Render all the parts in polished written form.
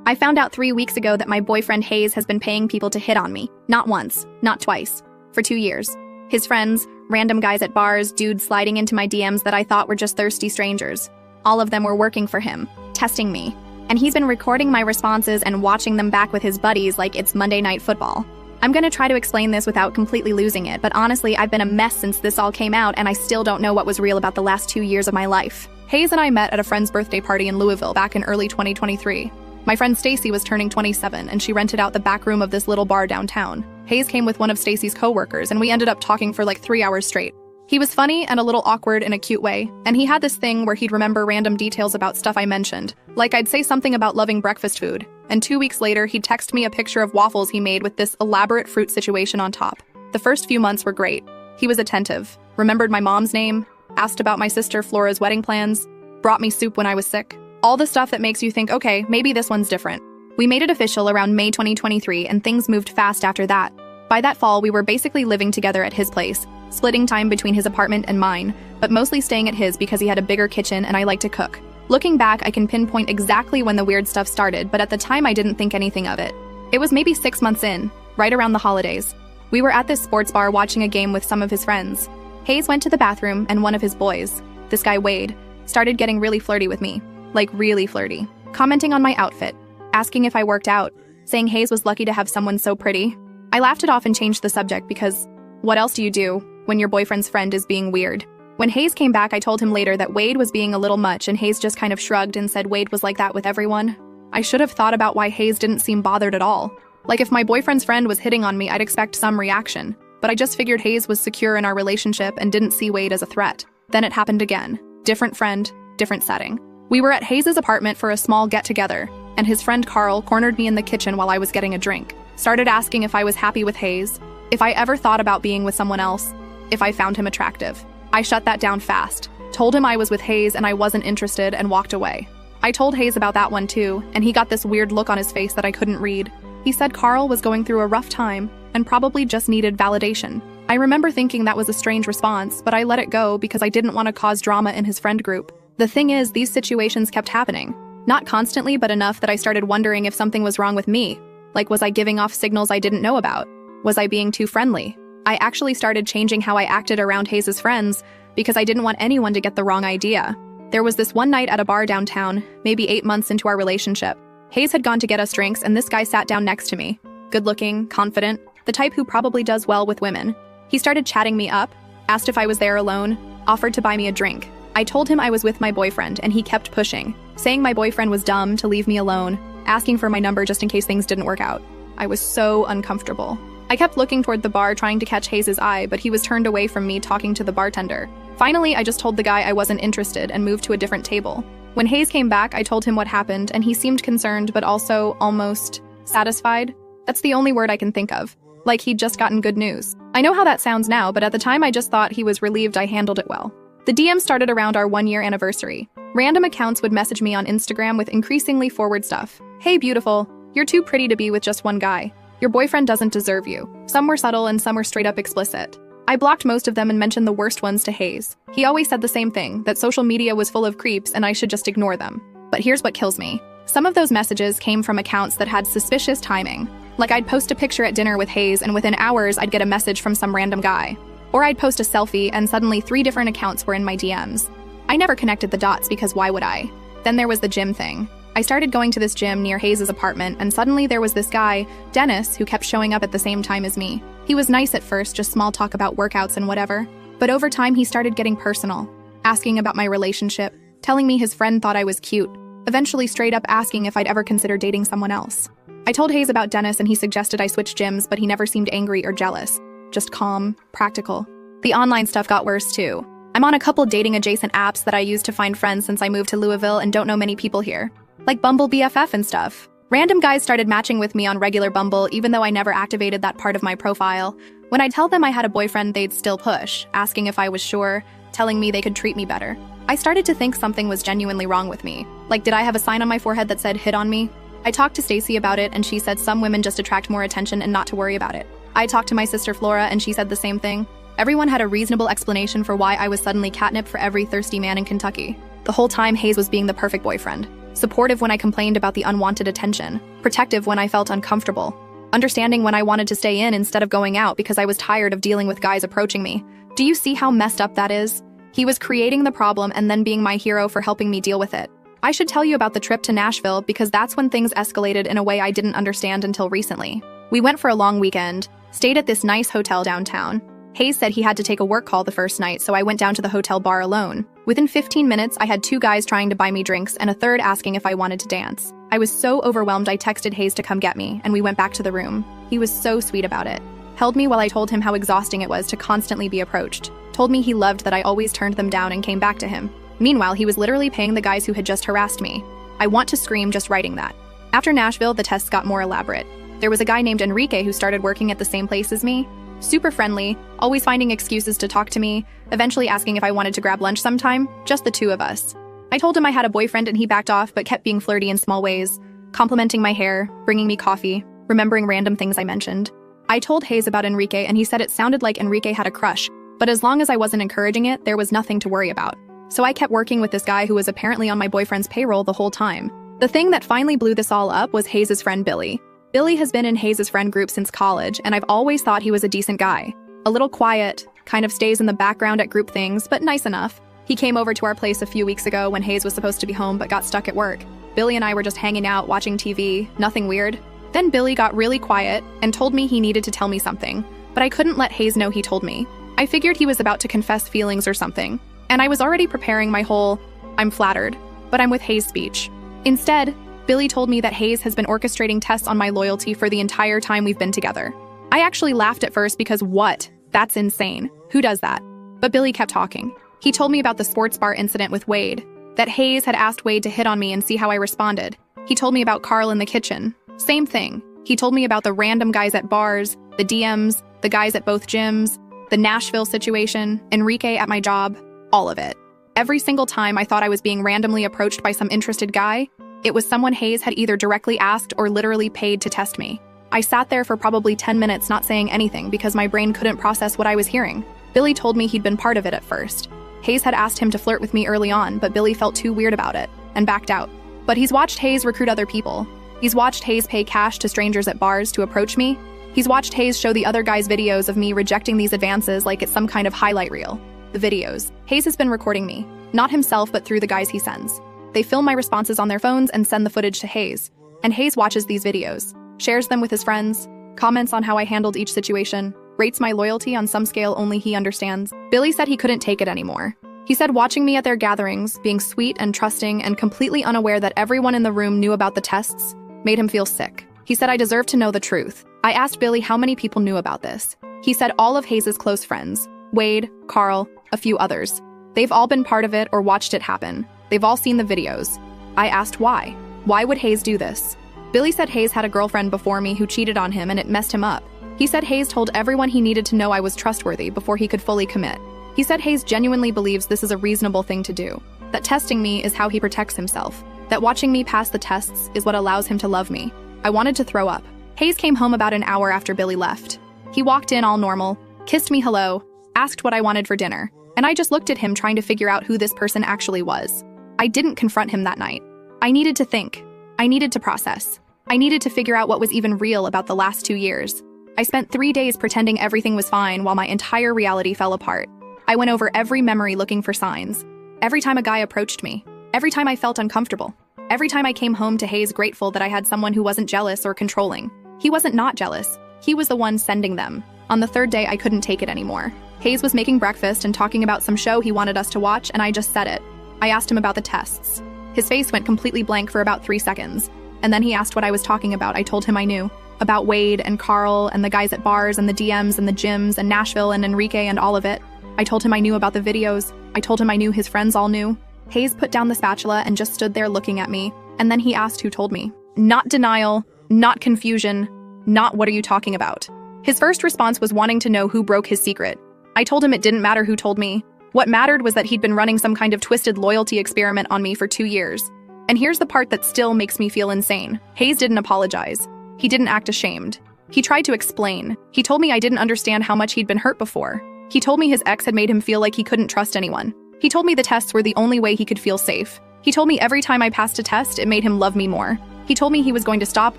I found out 3 weeks ago that my boyfriend Hayes has been paying people to hit on me. Not once, not twice, for 2 years. His friends, random guys at bars, dudes sliding into my DMs that I thought were just thirsty strangers. All of them were working for him, testing me. And he's been recording my responses and watching them back with his buddies like it's Monday Night Football. I'm gonna try to explain this without completely losing it, but honestly, I've been a mess since this all came out and I still don't know what was real about the last 2 years of my life. Hayes and I met at a friend's birthday party in Louisville back in early 2023. My friend Stacy was turning 27 and she rented out the back room of this little bar downtown. Hayes came with one of Stacy's coworkers and we ended up talking for like 3 hours straight. He was funny and a little awkward in a cute way, and he had this thing where he'd remember random details about stuff I mentioned. Like I'd say something about loving breakfast food, and 2 weeks later he'd text me a picture of waffles he made with this elaborate fruit situation on top. The first few months were great. He was attentive, remembered my mom's name, asked about my sister Flora's wedding plans, brought me soup when I was sick. All the stuff that makes you think, okay, maybe this one's different. We made it official around May 2023 and things moved fast after that. By that fall, we were basically living together at his place, splitting time between his apartment and mine, but mostly staying at his because he had a bigger kitchen and I like to cook. Looking back, I can pinpoint exactly when the weird stuff started, but at the time I didn't think anything of it. It was maybe 6 months in, right around the holidays. We were at this sports bar watching a game with some of his friends. Hayes went to the bathroom and one of his boys, this guy Wade, started getting really flirty with me. Like really flirty. Commenting on my outfit, asking if I worked out, saying Hayes was lucky to have someone so pretty. I laughed it off and changed the subject because what else do you do when your boyfriend's friend is being weird? When Hayes came back, I told him later that Wade was being a little much and Hayes just kind of shrugged and said Wade was like that with everyone. I should have thought about why Hayes didn't seem bothered at all. Like if my boyfriend's friend was hitting on me, I'd expect some reaction. But I just figured Hayes was secure in our relationship and didn't see Wade as a threat. Then it happened again. Different friend, different setting. We were at Hayes' apartment for a small get-together, and his friend Carl cornered me in the kitchen while I was getting a drink. Started asking if I was happy with Hayes, if I ever thought about being with someone else, if I found him attractive. I shut that down fast, told him I was with Hayes and I wasn't interested and walked away. I told Hayes about that one too, and he got this weird look on his face that I couldn't read. He said Carl was going through a rough time and probably just needed validation. I remember thinking that was a strange response, but I let it go because I didn't want to cause drama in his friend group. The thing is, these situations kept happening. Not constantly, but enough that I started wondering if something was wrong with me. Like, was I giving off signals I didn't know about? Was I being too friendly? I actually started changing how I acted around Hayes' friends because I didn't want anyone to get the wrong idea. There was this one night at a bar downtown, maybe 8 months into our relationship. Hayes had gone to get us drinks and this guy sat down next to me. Good-looking, confident, the type who probably does well with women. He started chatting me up, asked if I was there alone, offered to buy me a drink. I told him I was with my boyfriend and he kept pushing, saying my boyfriend was dumb to leave me alone, asking for my number just in case things didn't work out. I was so uncomfortable. I kept looking toward the bar trying to catch Hayes' eye, but he was turned away from me talking to the bartender. Finally, I just told the guy I wasn't interested and moved to a different table. When Hayes came back, I told him what happened and he seemed concerned but also almost satisfied. That's the only word I can think of. Like he'd just gotten good news. I know how that sounds now, but at the time I just thought he was relieved I handled it well. The DM started around our 1-year anniversary. Random accounts would message me on Instagram with increasingly forward stuff. Hey beautiful, you're too pretty to be with just one guy. Your boyfriend doesn't deserve you. Some were subtle and some were straight up explicit. I blocked most of them and mentioned the worst ones to Hayes. He always said the same thing, that social media was full of creeps and I should just ignore them. But here's what kills me. Some of those messages came from accounts that had suspicious timing. Like I'd post a picture at dinner with Hayes and within hours I'd get a message from some random guy. Or I'd post a selfie and suddenly 3 different accounts were in my DMs. I never connected the dots because why would I? Then there was the gym thing. I started going to this gym near Hayes' apartment and suddenly there was this guy, Dennis, who kept showing up at the same time as me. He was nice at first, just small talk about workouts and whatever. But over time he started getting personal, asking about my relationship, telling me his friend thought I was cute, eventually straight up asking if I'd ever consider dating someone else. I told Hayes about Dennis and he suggested I switch gyms, but he never seemed angry or jealous. Just calm, practical. The online stuff got worse too. I'm on a couple dating-adjacent apps that I use to find friends since I moved to Louisville and don't know many people here. Like Bumble BFF and stuff. Random guys started matching with me on regular Bumble even though I never activated that part of my profile. When I tell them I had a boyfriend, they'd still push, asking if I was sure, telling me they could treat me better. I started to think something was genuinely wrong with me. Like, did I have a sign on my forehead that said hit on me? I talked to Stacy about it and she said some women just attract more attention and not to worry about it. I talked to my sister Flora and she said the same thing. Everyone had a reasonable explanation for why I was suddenly catnip for every thirsty man in Kentucky. The whole time Hayes was being the perfect boyfriend. Supportive when I complained about the unwanted attention. Protective when I felt uncomfortable. Understanding when I wanted to stay in instead of going out because I was tired of dealing with guys approaching me. Do you see how messed up that is? He was creating the problem and then being my hero for helping me deal with it. I should tell you about the trip to Nashville because that's when things escalated in a way I didn't understand until recently. We went for a long weekend, stayed at this nice hotel downtown. Hayes said he had to take a work call the first night, so I went down to the hotel bar alone. Within 15 minutes, I had 2 guys trying to buy me drinks and a third asking if I wanted to dance. I was so overwhelmed I texted Hayes to come get me, and we went back to the room. He was so sweet about it. Held me while I told him how exhausting it was to constantly be approached. Told me he loved that I always turned them down and came back to him. Meanwhile, he was literally paying the guys who had just harassed me. I want to scream just writing that. After Nashville, the tests got more elaborate. There was a guy named Enrique who started working at the same place as me. Super friendly, always finding excuses to talk to me, eventually asking if I wanted to grab lunch sometime, just the 2 of us. I told him I had a boyfriend and he backed off but kept being flirty in small ways, complimenting my hair, bringing me coffee, remembering random things I mentioned. I told Hayes about Enrique and he said it sounded like Enrique had a crush, but as long as I wasn't encouraging it, there was nothing to worry about. So I kept working with this guy who was apparently on my boyfriend's payroll the whole time. The thing that finally blew this all up was Hayes' friend Billy. Billy has been in Hayes' friend group since college, and I've always thought he was a decent guy. A little quiet, kind of stays in the background at group things, but nice enough. He came over to our place a few weeks ago when Hayes was supposed to be home but got stuck at work. Billy and I were just hanging out, watching TV, nothing weird. Then Billy got really quiet and told me he needed to tell me something, but I couldn't let Hayes know he told me. I figured he was about to confess feelings or something, and I was already preparing my whole, "I'm flattered, but I'm with Hayes" speech. Instead, Billy told me that Hayes has been orchestrating tests on my loyalty for the entire time we've been together. I actually laughed at first because what? That's insane. Who does that? But Billy kept talking. He told me about the sports bar incident with Wade, that Hayes had asked Wade to hit on me and see how I responded. He told me about Carl in the kitchen. Same thing. He told me about the random guys at bars, the DMs, the guys at both gyms, the Nashville situation, Enrique at my job, all of it. Every single time I thought I was being randomly approached by some interested guy, it was someone Hayes had either directly asked or literally paid to test me. I sat there for probably 10 minutes not saying anything because my brain couldn't process what I was hearing. Billy told me he'd been part of it at first. Hayes had asked him to flirt with me early on, but Billy felt too weird about it and backed out. But he's watched Hayes recruit other people. He's watched Hayes pay cash to strangers at bars to approach me. He's watched Hayes show the other guys videos of me rejecting these advances like it's some kind of highlight reel. The videos. Hayes has been recording me, not himself but through the guys he sends. They film my responses on their phones and send the footage to Hayes. And Hayes watches these videos, shares them with his friends, comments on how I handled each situation, rates my loyalty on some scale only he understands. Billy said he couldn't take it anymore. He said watching me at their gatherings, being sweet and trusting and completely unaware that everyone in the room knew about the tests, made him feel sick. He said I deserved to know the truth. I asked Billy how many people knew about this. He said all of Hayes' close friends, Wade, Carl, a few others. They've all been part of it or watched it happen. They've all seen the videos. I asked why. Why would Hayes do this? Billy said Hayes had a girlfriend before me who cheated on him and it messed him up. He said Hayes told everyone he needed to know I was trustworthy before he could fully commit. He said Hayes genuinely believes this is a reasonable thing to do, that testing me is how he protects himself, that watching me pass the tests is what allows him to love me. I wanted to throw up. Hayes came home about an hour after Billy left. He walked in all normal, kissed me hello, asked what I wanted for dinner, and I just looked at him trying to figure out who this person actually was. I didn't confront him that night. I needed to think. I needed to process. I needed to figure out what was even real about the last 2 years. I spent 3 days pretending everything was fine while my entire reality fell apart. I went over every memory looking for signs. Every time a guy approached me. Every time I felt uncomfortable. Every time I came home to Hayes grateful that I had someone who wasn't jealous or controlling. He wasn't not jealous. He was the one sending them. On the 3rd day, I couldn't take it anymore. Hayes was making breakfast and talking about some show he wanted us to watch, and I just said it. I asked him about the tests. His face went completely blank for about 3 seconds, and then he asked what I was talking about. I told him I knew. About Wade and Carl and the guys at bars and the DMs and the gyms and Nashville and Enrique and all of it. I told him I knew about the videos. I told him I knew his friends all knew. Hayes put down the spatula and just stood there looking at me, and then he asked who told me. Not denial, not confusion, not what are you talking about. His first response was wanting to know who broke his secret. I told him it didn't matter who told me. What mattered was that he'd been running some kind of twisted loyalty experiment on me for 2 years. And here's the part that still makes me feel insane. Hayes didn't apologize. He didn't act ashamed. He tried to explain. He told me I didn't understand how much he'd been hurt before. He told me his ex had made him feel like he couldn't trust anyone. He told me the tests were the only way he could feel safe. He told me every time I passed a test, it made him love me more. He told me he was going to stop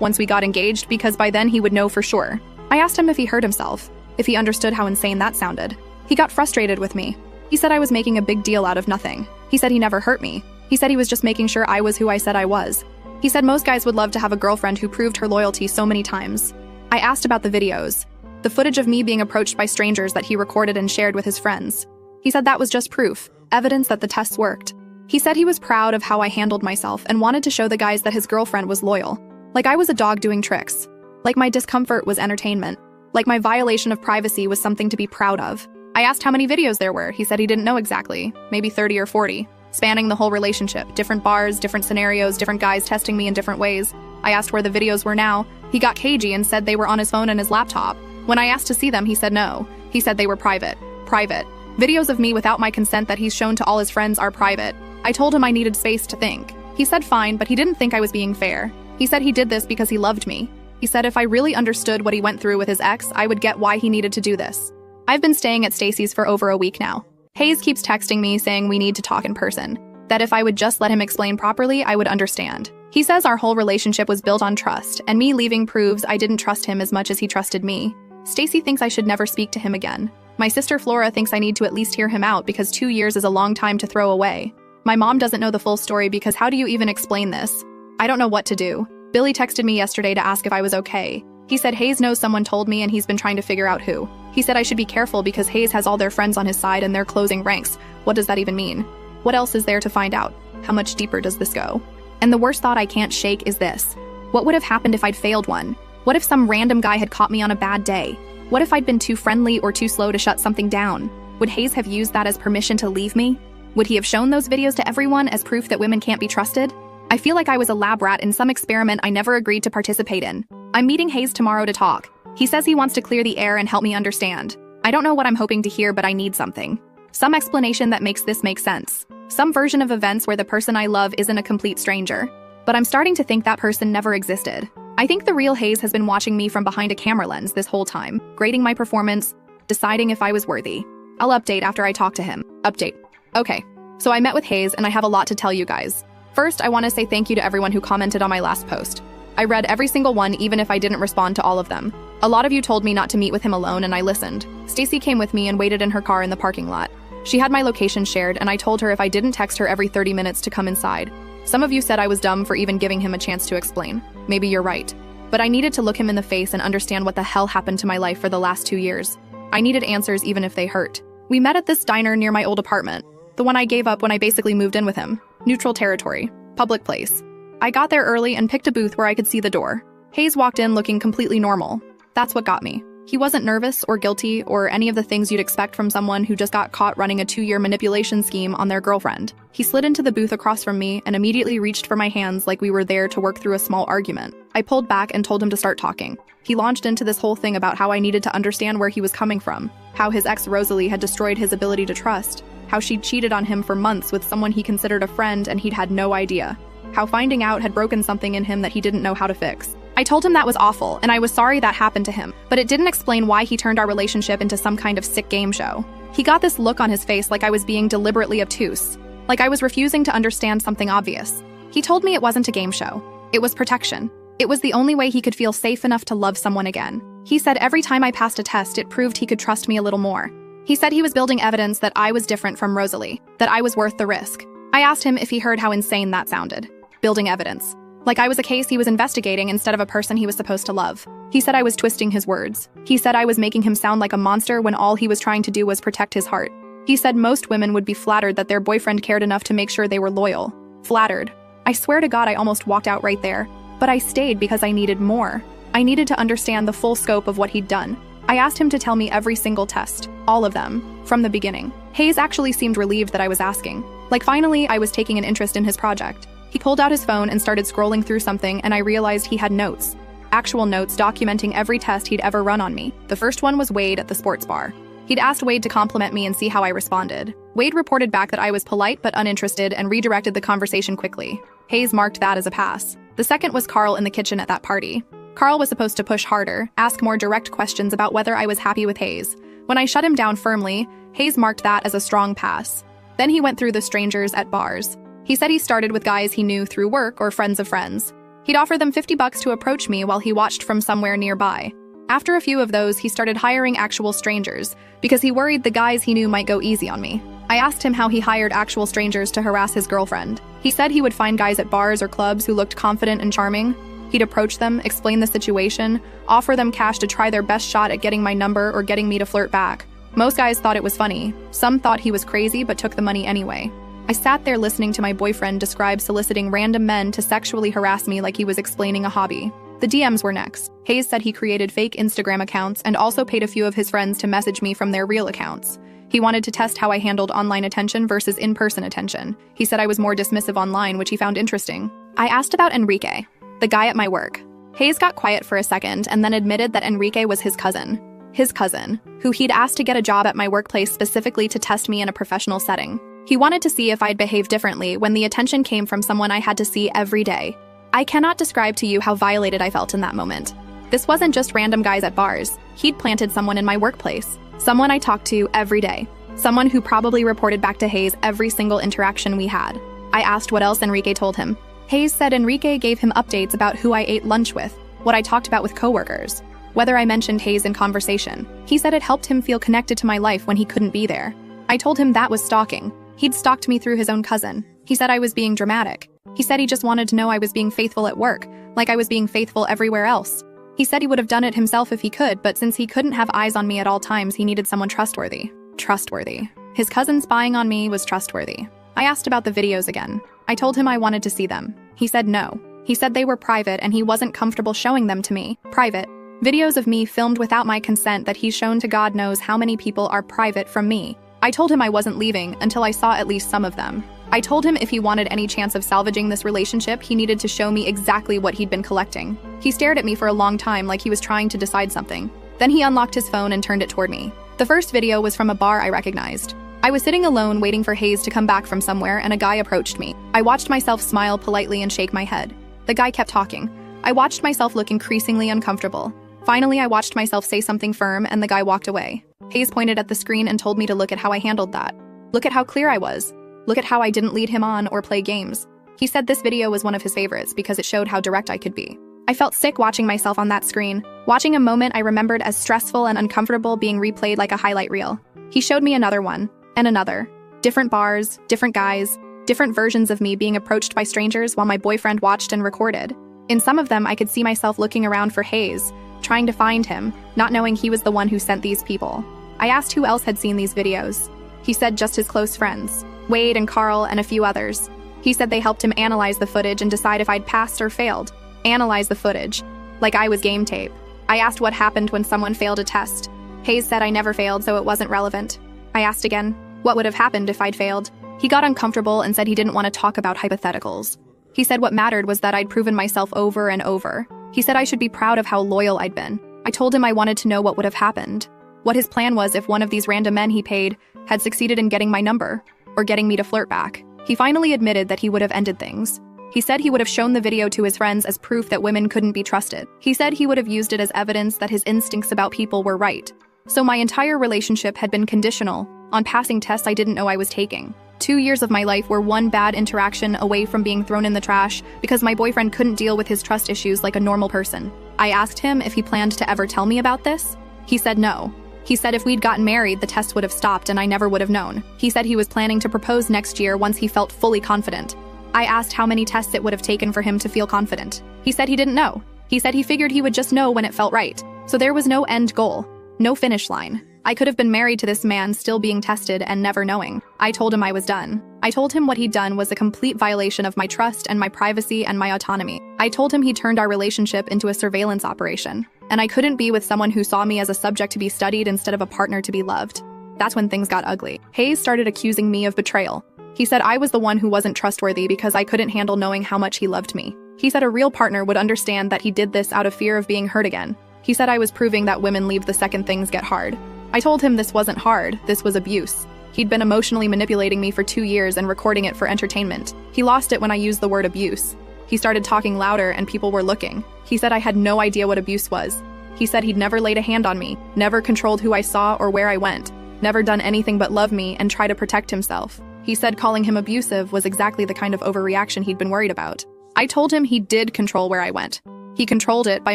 once we got engaged because by then he would know for sure. I asked him if he hurt himself, if he understood how insane that sounded. He got frustrated with me. He said I was making a big deal out of nothing. He said he never hurt me. He said he was just making sure I was who I said I was. He said most guys would love to have a girlfriend who proved her loyalty so many times. I asked about the videos, the footage of me being approached by strangers that he recorded and shared with his friends. He said that was just proof, evidence that the tests worked. He said he was proud of how I handled myself and wanted to show the guys that his girlfriend was loyal. Like I was a dog doing tricks. Like my discomfort was entertainment. Like my violation of privacy was something to be proud of. I asked how many videos there were. He said he didn't know exactly, maybe 30 or 40, spanning the whole relationship, different bars, different scenarios, different guys testing me in different ways. I asked where the videos were now. He got cagey and said they were on his phone and his laptop. When I asked to see them, he said no. He said they were private. Private. Videos of me without my consent that he's shown to all his friends are private. I told him I needed space to think. He said fine, but he didn't think I was being fair. He said he did this because he loved me. He said if I really understood what he went through with his ex, I would get why he needed to do this. I've been staying at Stacy's for over a week now. Hayes keeps texting me saying we need to talk in person. That if I would just let him explain properly, I would understand. He says our whole relationship was built on trust, and me leaving proves I didn't trust him as much as he trusted me. Stacy thinks I should never speak to him again. My sister Flora thinks I need to at least hear him out because 2 years is a long time to throw away. My mom doesn't know the full story because how do you even explain this? I don't know what to do. Billy texted me yesterday to ask if I was okay. He said Hayes knows someone told me and he's been trying to figure out who. He said I should be careful because Hayes has all their friends on his side and they're closing ranks. What does that even mean? What else is there to find out? How much deeper does this go? And the worst thought I can't shake is this. What would have happened if I'd failed one? What if some random guy had caught me on a bad day? What if I'd been too friendly or too slow to shut something down? Would Hayes have used that as permission to leave me? Would he have shown those videos to everyone as proof that women can't be trusted? I feel like I was a lab rat in some experiment I never agreed to participate in. I'm meeting Hayes tomorrow to talk. He says he wants to clear the air and help me understand. I don't know what I'm hoping to hear, but I need something. Some explanation that makes this make sense. Some version of events where the person I love isn't a complete stranger. But I'm starting to think that person never existed. I think the real Hayes has been watching me from behind a camera lens this whole time, grading my performance, deciding if I was worthy. I'll update after I talk to him. Update. Okay, so I met with Hayes and I have a lot to tell you guys. First, I want to say thank you to everyone who commented on my last post. I read every single one even if I didn't respond to all of them. A lot of you told me not to meet with him alone and I listened. Stacy came with me and waited in her car in the parking lot. She had my location shared and I told her if I didn't text her every 30 minutes to come inside. Some of you said I was dumb for even giving him a chance to explain. Maybe you're right. But I needed to look him in the face and understand what the hell happened to my life for the last 2 years. I needed answers even if they hurt. We met at this diner near my old apartment. The one I gave up when I basically moved in with him. Neutral territory. Public place. I got there early and picked a booth where I could see the door. Hayes walked in looking completely normal. That's what got me. He wasn't nervous or guilty or any of the things you'd expect from someone who just got caught running a 2-year manipulation scheme on their girlfriend. He slid into the booth across from me and immediately reached for my hands like we were there to work through a small argument. I pulled back and told him to start talking. He launched into this whole thing about how I needed to understand where he was coming from, how his ex Rosalie had destroyed his ability to trust, how she'd cheated on him for months with someone he considered a friend and he'd had no idea, how finding out had broken something in him that he didn't know how to fix. I told him that was awful, and I was sorry that happened to him, but it didn't explain why he turned our relationship into some kind of sick game show. He got this look on his face like I was being deliberately obtuse, like I was refusing to understand something obvious. He told me it wasn't a game show. It was protection. It was the only way he could feel safe enough to love someone again. He said every time I passed a test, it proved he could trust me a little more. He said he was building evidence that I was different from Rosalie, that I was worth the risk. I asked him if he heard how insane that sounded. Building evidence. Like I was a case he was investigating instead of a person he was supposed to love. He said I was twisting his words. He said I was making him sound like a monster when all he was trying to do was protect his heart. He said most women would be flattered that their boyfriend cared enough to make sure they were loyal. Flattered. I swear to God I almost walked out right there. But I stayed because I needed more. I needed to understand the full scope of what he'd done. I asked him to tell me every single test. All of them. From the beginning. Hayes actually seemed relieved that I was asking. Like finally I was taking an interest in his project. He pulled out his phone and started scrolling through something and I realized he had notes. Actual notes documenting every test he'd ever run on me. The first one was Wade at the sports bar. He'd asked Wade to compliment me and see how I responded. Wade reported back that I was polite but uninterested and redirected the conversation quickly. Hayes marked that as a pass. The second was Carl in the kitchen at that party. Carl was supposed to push harder, ask more direct questions about whether I was happy with Hayes. When I shut him down firmly, Hayes marked that as a strong pass. Then he went through the strangers at bars. He said he started with guys he knew through work or friends of friends. He'd offer them $50 to approach me while he watched from somewhere nearby. After a few of those, he started hiring actual strangers because he worried the guys he knew might go easy on me. I asked him how he hired actual strangers to harass his girlfriend. He said he would find guys at bars or clubs who looked confident and charming. He'd approach them, explain the situation, offer them cash to try their best shot at getting my number or getting me to flirt back. Most guys thought it was funny. Some thought he was crazy but took the money anyway. I sat there listening to my boyfriend describe soliciting random men to sexually harass me like he was explaining a hobby. The DMs were next. Hayes said he created fake Instagram accounts and also paid a few of his friends to message me from their real accounts. He wanted to test how I handled online attention versus in-person attention. He said I was more dismissive online, which he found interesting. I asked about Enrique, the guy at my work. Hayes got quiet for a second and then admitted that Enrique was his cousin. His cousin, who he'd asked to get a job at my workplace specifically to test me in a professional setting. He wanted to see if I'd behave differently when the attention came from someone I had to see every day. I cannot describe to you how violated I felt in that moment. This wasn't just random guys at bars. He'd planted someone in my workplace. Someone I talked to every day. Someone who probably reported back to Hayes every single interaction we had. I asked what else Enrique told him. Hayes said Enrique gave him updates about who I ate lunch with, what I talked about with coworkers, whether I mentioned Hayes in conversation. He said it helped him feel connected to my life when he couldn't be there. I told him that was stalking. He'd stalked me through his own cousin. He said I was being dramatic. He said he just wanted to know I was being faithful at work, like I was being faithful everywhere else. He said he would have done it himself if he could, but since he couldn't have eyes on me at all times, he needed someone trustworthy. Trustworthy. His cousin spying on me was trustworthy. I asked about the videos again. I told him I wanted to see them. He said no. He said they were private and he wasn't comfortable showing them to me. Private. Videos of me filmed without my consent that he's shown to God knows how many people are private from me. I told him I wasn't leaving until I saw at least some of them. I told him if he wanted any chance of salvaging this relationship, he needed to show me exactly what he'd been collecting. He stared at me for a long time like he was trying to decide something. Then he unlocked his phone and turned it toward me. The first video was from a bar I recognized. I was sitting alone waiting for Hayes to come back from somewhere and a guy approached me. I watched myself smile politely and shake my head. The guy kept talking. I watched myself look increasingly uncomfortable. Finally, I watched myself say something firm and the guy walked away. Hayes pointed at the screen and told me to look at how I handled that. Look at how clear I was. Look at how I didn't lead him on or play games. He said this video was one of his favorites because it showed how direct I could be. I felt sick watching myself on that screen, watching a moment I remembered as stressful and uncomfortable being replayed like a highlight reel. He showed me another one, and another. Different bars, different guys, different versions of me being approached by strangers while my boyfriend watched and recorded. In some of them, I could see myself looking around for Hayes, trying to find him, not knowing he was the one who sent these people. I asked who else had seen these videos. He said just his close friends, Wade and Carl and a few others. He said they helped him analyze the footage and decide if I'd passed or failed. Analyze the footage, like I was game tape. I asked what happened when someone failed a test. Hayes said I never failed, so it wasn't relevant. I asked again, what would have happened if I'd failed? He got uncomfortable and said he didn't want to talk about hypotheticals. He said what mattered was that I'd proven myself over and over. He said I should be proud of how loyal I'd been. I told him I wanted to know what would have happened. What his plan was if one of these random men he paid had succeeded in getting my number, or getting me to flirt back. He finally admitted that he would have ended things. He said he would have shown the video to his friends as proof that women couldn't be trusted. He said he would have used it as evidence that his instincts about people were right. So my entire relationship had been conditional on passing tests I didn't know I was taking. 2 years of my life were one bad interaction away from being thrown in the trash because my boyfriend couldn't deal with his trust issues like a normal person. I asked him if he planned to ever tell me about this. He said no. He said if we'd gotten married, the test would have stopped and I never would have known. He said he was planning to propose next year once he felt fully confident. I asked how many tests it would have taken for him to feel confident. He said he didn't know. He said he figured he would just know when it felt right. So there was no end goal, no finish line. I could have been married to this man still being tested and never knowing. I told him I was done. I told him what he'd done was a complete violation of my trust and my privacy and my autonomy. I told him he turned our relationship into a surveillance operation. And I couldn't be with someone who saw me as a subject to be studied instead of a partner to be loved. That's when things got ugly. Hayes started accusing me of betrayal. He said I was the one who wasn't trustworthy because I couldn't handle knowing how much he loved me. He said a real partner would understand that he did this out of fear of being hurt again. He said I was proving that women leave the second things get hard. I told him this wasn't hard, this was abuse. He'd been emotionally manipulating me for 2 years and recording it for entertainment. He lost it when I used the word abuse. He started talking louder and people were looking. He said I had no idea what abuse was. He said he'd never laid a hand on me, never controlled who I saw or where I went, never done anything but love me and try to protect himself. He said calling him abusive was exactly the kind of overreaction he'd been worried about. I told him he did control where I went. He controlled it by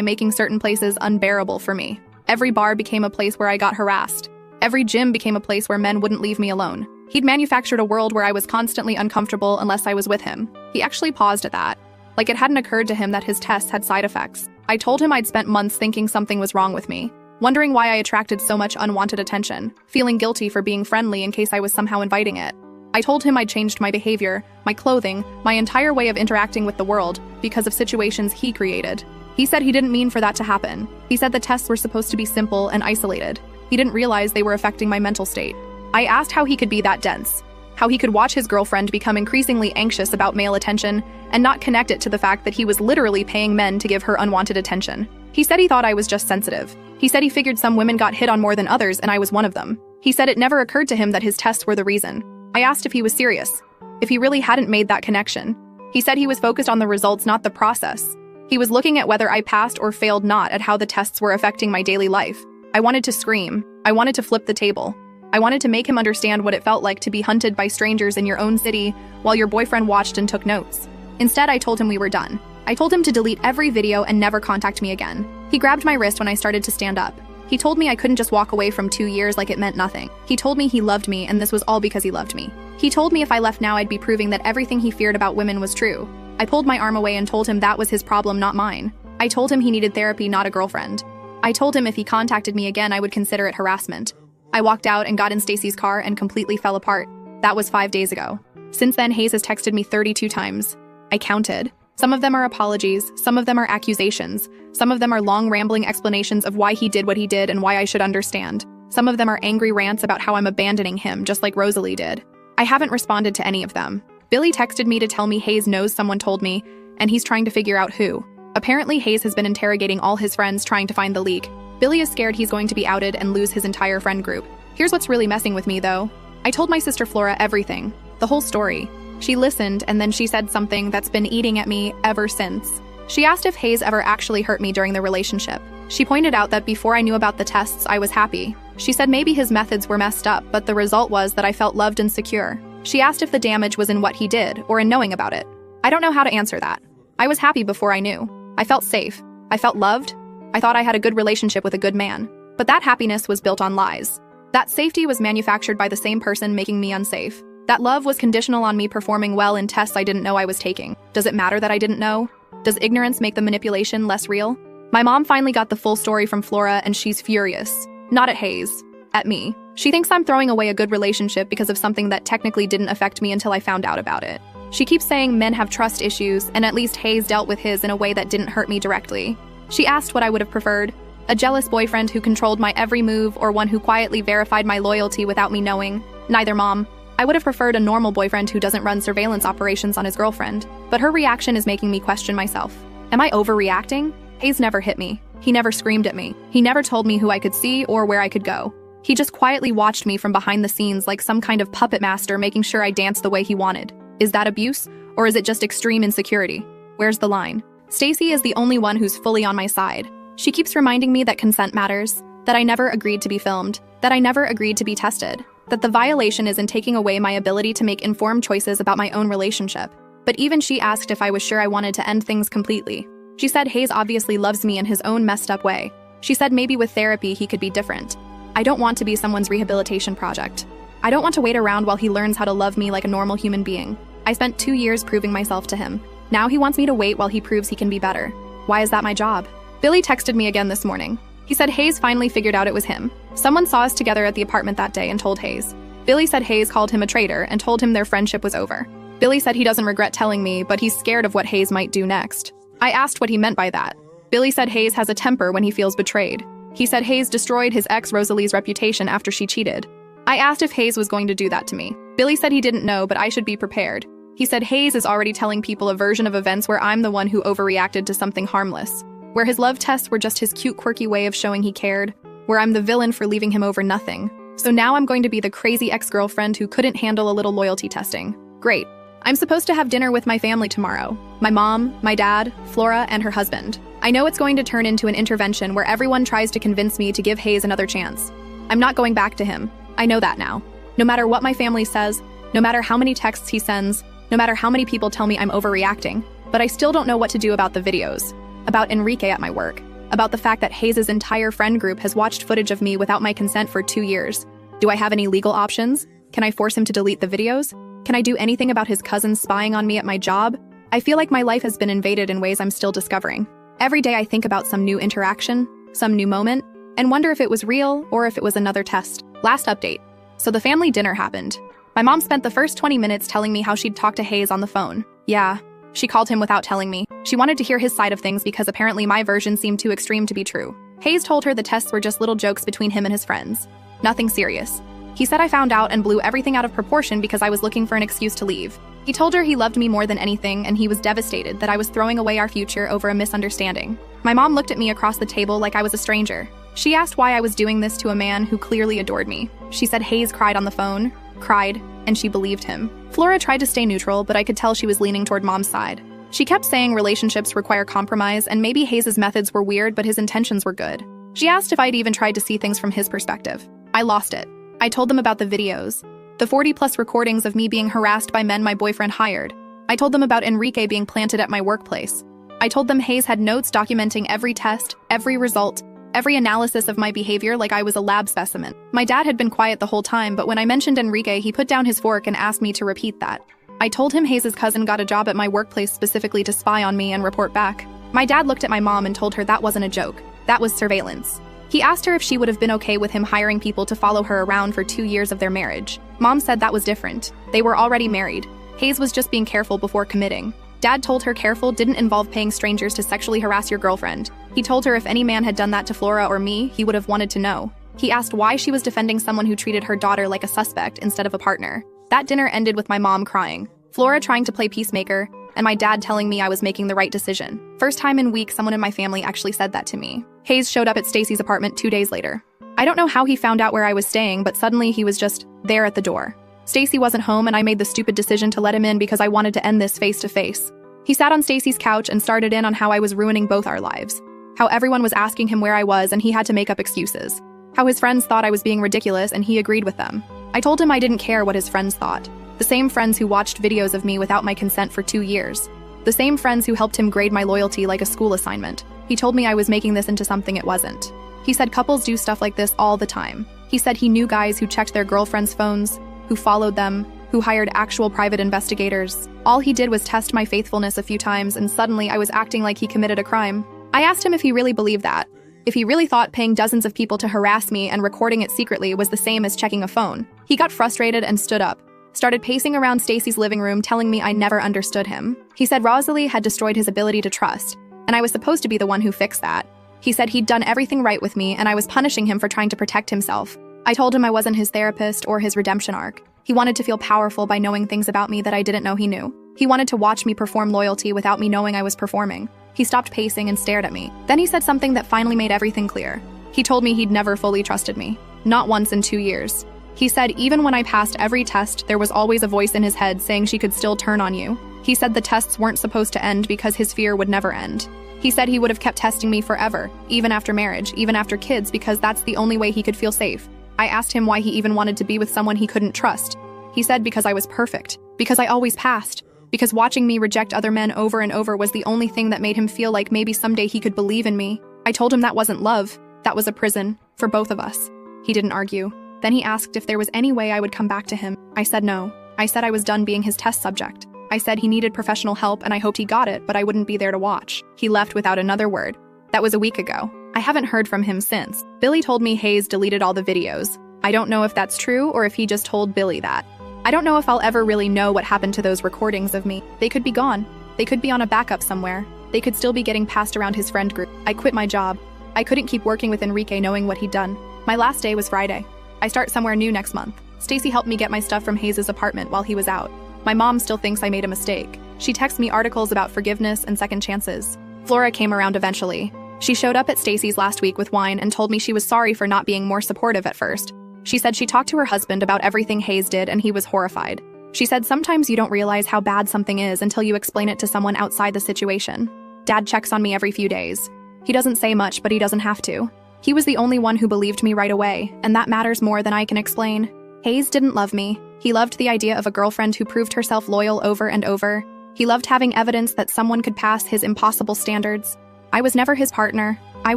making certain places unbearable for me. Every bar became a place where I got harassed. Every gym became a place where men wouldn't leave me alone. He'd manufactured a world where I was constantly uncomfortable unless I was with him. He actually paused at that. Like it hadn't occurred to him that his tests had side effects. I told him I'd spent months thinking something was wrong with me, wondering why I attracted so much unwanted attention, feeling guilty for being friendly in case I was somehow inviting it. I told him I'd changed my behavior, my clothing, my entire way of interacting with the world because of situations he created. He said he didn't mean for that to happen. He said the tests were supposed to be simple and isolated. He didn't realize they were affecting my mental state. I asked how he could be that dense, how he could watch his girlfriend become increasingly anxious about male attention and not connect it to the fact that he was literally paying men to give her unwanted attention. He said he thought I was just sensitive. He said he figured some women got hit on more than others and I was one of them. He said it never occurred to him that his tests were the reason. I asked if he was serious, if he really hadn't made that connection. He said he was focused on the results, not the process. He was looking at whether I passed or failed, not at how the tests were affecting my daily life. I wanted to scream. I wanted to flip the table. I wanted to make him understand what it felt like to be hunted by strangers in your own city while your boyfriend watched and took notes. Instead, I told him we were done. I told him to delete every video and never contact me again. He grabbed my wrist when I started to stand up. He told me I couldn't just walk away from 2 years like it meant nothing. He told me he loved me and this was all because he loved me. He told me if I left now I'd be proving that everything he feared about women was true. I pulled my arm away and told him that was his problem, not mine. I told him he needed therapy, not a girlfriend. I told him if he contacted me again I would consider it harassment. I walked out and got in Stacy's car and completely fell apart. That was 5 days ago. Since then, Hayes has texted me 32 times. I counted. Some of them are apologies, some of them are accusations, some of them are long rambling explanations of why he did what he did and why I should understand. Some of them are angry rants about how I'm abandoning him, just like Rosalie did. I haven't responded to any of them. Billy texted me to tell me Hayes knows someone told me, and he's trying to figure out who. Apparently, Hayes has been interrogating all his friends trying to find the leak. Billy is scared he's going to be outed and lose his entire friend group. Here's what's really messing with me, though. I told my sister Flora everything, the whole story. She listened, and then she said something that's been eating at me ever since. She asked if Hayes ever actually hurt me during the relationship. She pointed out that before I knew about the tests, I was happy. She said maybe his methods were messed up, but the result was that I felt loved and secure. She asked if the damage was in what he did, or in knowing about it. I don't know how to answer that. I was happy before I knew. I felt safe. I felt loved. I thought I had a good relationship with a good man. But that happiness was built on lies. That safety was manufactured by the same person making me unsafe. That love was conditional on me performing well in tests I didn't know I was taking. Does it matter that I didn't know? Does ignorance make the manipulation less real? My mom finally got the full story from Flora and she's furious. Not at Hayes. At me. She thinks I'm throwing away a good relationship because of something that technically didn't affect me until I found out about it. She keeps saying men have trust issues, and at least Hayes dealt with his in a way that didn't hurt me directly. She asked what I would have preferred. A jealous boyfriend who controlled my every move, or one who quietly verified my loyalty without me knowing. Neither, Mom. I would have preferred a normal boyfriend who doesn't run surveillance operations on his girlfriend. But her reaction is making me question myself. Am I overreacting? Hayes never hit me. He never screamed at me. He never told me who I could see or where I could go. He just quietly watched me from behind the scenes like some kind of puppet master, making sure I danced the way he wanted. Is that abuse? Or is it just extreme insecurity? Where's the line? Stacy is the only one who's fully on my side. She keeps reminding me that consent matters, that I never agreed to be filmed, that I never agreed to be tested, that the violation is in taking away my ability to make informed choices about my own relationship. But even she asked if I was sure I wanted to end things completely. She said Hayes obviously loves me in his own messed up way. She said maybe with therapy he could be different. I don't want to be someone's rehabilitation project. I don't want to wait around while he learns how to love me like a normal human being. I spent 2 years proving myself to him. Now he wants me to wait while he proves he can be better. Why is that my job? Billy texted me again this morning. He said Hayes finally figured out it was him. Someone saw us together at the apartment that day and told Hayes. Billy said Hayes called him a traitor and told him their friendship was over. Billy said he doesn't regret telling me, but he's scared of what Hayes might do next. I asked what he meant by that. Billy said Hayes has a temper when he feels betrayed. He said Hayes destroyed his ex Rosalie's reputation after she cheated. I asked if Hayes was going to do that to me. Billy said he didn't know, but I should be prepared. He said Hayes is already telling people a version of events where I'm the one who overreacted to something harmless, where his love tests were just his cute, quirky way of showing he cared, where I'm the villain for leaving him over nothing. So now I'm going to be the crazy ex-girlfriend who couldn't handle a little loyalty testing. Great. I'm supposed to have dinner with my family tomorrow. My mom, my dad, Flora, and her husband. I know it's going to turn into an intervention where everyone tries to convince me to give Hayes another chance. I'm not going back to him. I know that now. No matter what my family says, No matter how many texts he sends, no matter how many people tell me I'm overreacting, but I still don't know what to do about the videos, about Enrique at my work, about the fact that Hayes' entire friend group has watched footage of me without my consent for 2 years. Do I have any legal options? Can I force him to delete the videos? Can I do anything about his cousins spying on me at my job? I feel like my life has been invaded in ways I'm still discovering. Every day I think about some new interaction, some new moment, and wonder if it was real or if it was another test. Last update. So the family dinner happened. My mom spent the first 20 minutes telling me how she'd talked to Hayes on the phone. Yeah, she called him without telling me. She wanted to hear his side of things because apparently my version seemed too extreme to be true. Hayes told her the tests were just little jokes between him and his friends. Nothing serious. He said I found out and blew everything out of proportion because I was looking for an excuse to leave. He told her he loved me more than anything and he was devastated that I was throwing away our future over a misunderstanding. My mom looked at me across the table like I was a stranger. She asked why I was doing this to a man who clearly adored me. She said Hayes cried on the phone, cried, and she believed him. Flora tried to stay neutral, but I could tell she was leaning toward Mom's side. She kept saying relationships require compromise and maybe Hayes' methods were weird but his intentions were good. She asked if I'd even tried to see things from his perspective. I lost it. I told them about the videos. The 40+ recordings of me being harassed by men my boyfriend hired. I told them about Enrique being planted at my workplace. I told them Hayes had notes documenting every test, every result, every analysis of my behavior like I was a lab specimen. My dad had been quiet the whole time, but when I mentioned Enrique, he put down his fork and asked me to repeat that. I told him Hayes' cousin got a job at my workplace specifically to spy on me and report back. My dad looked at my mom and told her that wasn't a joke. That was surveillance. He asked her if she would have been okay with him hiring people to follow her around for 2 years of their marriage. Mom said that was different. They were already married. Hayes was just being careful before committing. Dad told her careful didn't involve paying strangers to sexually harass your girlfriend. He told her if any man had done that to Flora or me, he would have wanted to know. He asked why she was defending someone who treated her daughter like a suspect instead of a partner. That dinner ended with my mom crying, Flora trying to play peacemaker, and my dad telling me I was making the right decision. First time in weeks someone in my family actually said that to me. Hayes showed up at Stacy's apartment 2 days later. I don't know how he found out where I was staying, but suddenly he was just there at the door. Stacy wasn't home and I made the stupid decision to let him in because I wanted to end this face to face. He sat on Stacy's couch and started in on how I was ruining both our lives. How everyone was asking him where I was and he had to make up excuses. How his friends thought I was being ridiculous and he agreed with them. I told him I didn't care what his friends thought. The same friends who watched videos of me without my consent for 2 years. The same friends who helped him grade my loyalty like a school assignment. He told me I was making this into something it wasn't. He said couples do stuff like this all the time. He said he knew guys who checked their girlfriends' phones, who followed them, who hired actual private investigators. All he did was test my faithfulness a few times and suddenly I was acting like he committed a crime. I asked him if he really believed that. If he really thought paying dozens of people to harass me and recording it secretly was the same as checking a phone. He got frustrated and stood up. Started pacing around Stacy's living room telling me I never understood him. He said Rosalie had destroyed his ability to trust, and I was supposed to be the one who fixed that. He said he'd done everything right with me and I was punishing him for trying to protect himself. I told him I wasn't his therapist or his redemption arc. He wanted to feel powerful by knowing things about me that I didn't know he knew. He wanted to watch me perform loyalty without me knowing I was performing. He stopped pacing and stared at me. Then he said something that finally made everything clear. He told me he'd never fully trusted me. Not once in 2 years. He said even when I passed every test, there was always a voice in his head saying she could still turn on you. He said the tests weren't supposed to end because his fear would never end. He said he would have kept testing me forever, even after marriage, even after kids, because that's the only way he could feel safe. I asked him why he even wanted to be with someone he couldn't trust. He said because I was perfect, because I always passed, because watching me reject other men over and over was the only thing that made him feel like maybe someday he could believe in me. I told him that wasn't love, that was a prison, for both of us. He didn't argue. Then he asked if there was any way I would come back to him. I said no. I said I was done being his test subject. I said he needed professional help and I hoped he got it, but I wouldn't be there to watch. He left without another word. That was a week ago. I haven't heard from him since. Billy told me Hayes deleted all the videos. I don't know if that's true or if he just told Billy that. I don't know if I'll ever really know what happened to those recordings of me. They could be gone. They could be on a backup somewhere. They could still be getting passed around his friend group. I quit my job. I couldn't keep working with Enrique knowing what he'd done. My last day was Friday. I start somewhere new next month. Stacy helped me get my stuff from Hayes' apartment while he was out. My mom still thinks I made a mistake. She texts me articles about forgiveness and second chances. Flora came around eventually. She showed up at Stacy's last week with wine and told me she was sorry for not being more supportive at first. She said she talked to her husband about everything Hayes did and he was horrified. She said sometimes you don't realize how bad something is until you explain it to someone outside the situation. Dad checks on me every few days. He doesn't say much, but he doesn't have to. He was the only one who believed me right away, and that matters more than I can explain. Hayes didn't love me. He loved the idea of a girlfriend who proved herself loyal over and over. He loved having evidence that someone could pass his impossible standards. I was never his partner. I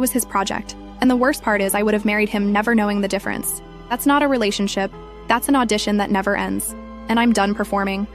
was his project. And the worst part is I would have married him never knowing the difference. That's not a relationship. That's an audition that never ends. And I'm done performing.